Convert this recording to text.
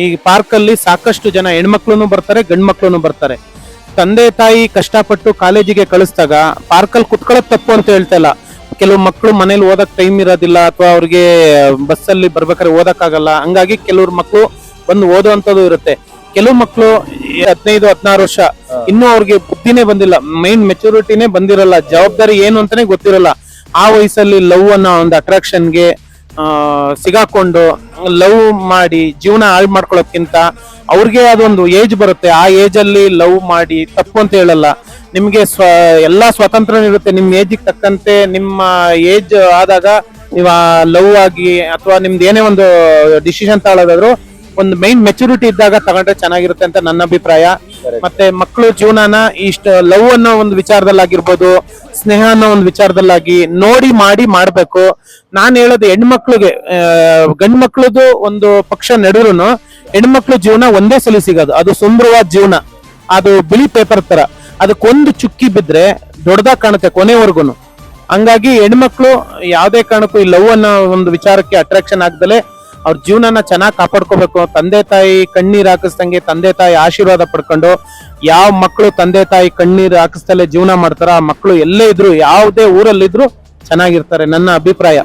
ಈ ಪಾರ್ಕ್ ಅಲ್ಲಿ ಸಾಕಷ್ಟು ಜನ ಹೆಣ್ಮಕ್ಳು ಬರ್ತಾರೆ, ಗಂಡ್ ಮಕ್ಳು ಬರ್ತಾರೆ. ತಂದೆ ತಾಯಿ ಕಷ್ಟಪಟ್ಟು ಕಾಲೇಜಿಗೆ ಕಳಿಸಿದಾಗ ಪಾರ್ಕಲ್ಲಿ ಕುತ್ಕೊಳ್ಳೋದು ತಪ್ಪು ಅಂತ ಹೇಳ್ತಾ ಇಲ್ಲ. ಕೆಲವು ಮಕ್ಕಳು ಮನೇಲಿ ಓದಕ್ ಟೈಮ್ ಇರೋದಿಲ್ಲ, ಅಥವಾ ಅವ್ರಿಗೆ ಬಸ್ಸಲ್ಲಿ ಬರ್ಬೇಕಾದ್ರೆ ಓದಕ್ಕಾಗಲ್ಲ. ಹಂಗಾಗಿ ಕೆಲವ್ರ ಮಕ್ಕಳು ಬಂದು ಓದುವಂಥದ್ದು ಇರುತ್ತೆ. ಕೆಲವು ಮಕ್ಕಳು 15-16 ವರ್ಷ ಇನ್ನೂ ಅವ್ರಿಗೆ ಬುದ್ಧಿನೇ ಬಂದಿಲ್ಲ, ಮೈಂಡ್ ಮೆಚುರಿಟಿನೇ ಬಂದಿರಲ್ಲ, ಜವಾಬ್ದಾರಿ ಏನು ಅಂತಾನೆ ಗೊತ್ತಿರಲ್ಲ. ಆ ವಯಸ್ಸಲ್ಲಿ ಲವ್ ಅನ್ನೋ ಒಂದು ಅಟ್ರಾಕ್ಷನ್ಗೆ ಸಿಗಾಕೊಂಡು ಲವ್ ಮಾಡಿ ಜೀವನ ಹಾಳು ಮಾಡ್ಕೊಳ್ಳೋದ್ಕಿಂತ ಅವ್ರಿಗೆ ಅದೊಂದು ಏಜ್ ಬರುತ್ತೆ. ಆ ಏಜ್ ಅಲ್ಲಿ ಲವ್ ಮಾಡಿ ತಪ್ಪು ಅಂತ ಹೇಳಲ್ಲ. ನಿಮ್ಗೆ ಎಲ್ಲಾ ಸ್ವಾತಂತ್ರ್ಯ ಇರುತ್ತೆ. ನಿಮ್ ಏಜಿಗೆ ತಕ್ಕಂತೆ ನಿಮ್ಮ ಏಜ್ ಆದಾಗ ನೀವು ಲವ್ ಆಗಿ ಅಥವಾ ನಿಮ್ದು ಏನೇ ಒಂದು ಡಿಸಿಷನ್ ತಗೊಳ್ಳೋದಾದ್ರು ಒಂದು ಮೈಂಡ್ ಮೆಚುರಿಟಿ ಇದ್ದಾಗ ತಗೊಂಡ್ರೆ ಚೆನ್ನಾಗಿರುತ್ತೆ ಅಂತ ನನ್ನ ಅಭಿಪ್ರಾಯ. ಮತ್ತೆ ಮಕ್ಕಳು ಜೀವನನ ಇಷ್ಟ ಲವ್ ಅನ್ನೋ ಒಂದು ವಿಚಾರದಲ್ಲಾಗಿರ್ಬೋದು, ಸ್ನೇಹ ಅನ್ನೋ ಒಂದು ವಿಚಾರದಲ್ಲಾಗಿ ನೋಡಿ ಮಾಡಿ ಮಾಡ್ಬೇಕು. ನಾನ್ ಹೇಳೋದು ಹೆಣ್ಮಕ್ಳಿಗೆ, ಗಂಡ್ ಮಕ್ಳದು ಒಂದು ಪಕ್ಷ ನಡೆದ್ರು ಹೆಣ್ಮಕ್ಳು ಜೀವನ ಒಂದೇ ಸಲ ಸಿಗೋದು. ಅದು ಸುಂದರವಾದ ಜೀವನ, ಅದು ಬಿಳಿ ಪೇಪರ್ ತರ, ಅದಕ್ಕೊಂದು ಚುಕ್ಕಿ ಬಿದ್ರೆ ದೊಡ್ಡದಾಗಿ ಕಾಣುತ್ತೆ ಕೊನೆವರೆಗೂ. ಹಂಗಾಗಿ ಹೆಣ್ಮಕ್ಳು ಯಾವ್ದೇ ಕಾರಣಕ್ಕೂ ಈ ಲವ್ ಅನ್ನೋ ಒಂದು ವಿಚಾರಕ್ಕೆ ಅಟ್ರಾಕ್ಷನ್ ಆಗ್ದಲೆ ಅವ್ರ ಜೀವನನ ಚೆನ್ನಾಗಿ ಕಾಪಾಡ್ಕೋಬೇಕು. ತಂದೆ ತಾಯಿ ಕಣ್ಣೀರ್ ಹಾಕಿಸ್ದಂಗೆ ತಂದೆ ತಾಯಿ ಆಶೀರ್ವಾದ ಪಡ್ಕೊಂಡು, ಯಾವ ಮಕ್ಕಳು ತಂದೆ ತಾಯಿ ಕಣ್ಣೀರ್ ಹಾಕಿಸ್ತಲೇ ಜೀವನ ಮಾಡ್ತಾರ ಆ ಮಕ್ಕಳು ಎಲ್ಲೇ ಇದ್ರು, ಯಾವುದೇ ಊರಲ್ಲಿದ್ರು ಚೆನ್ನಾಗಿರ್ತಾರೆ, ನನ್ನ ಅಭಿಪ್ರಾಯ.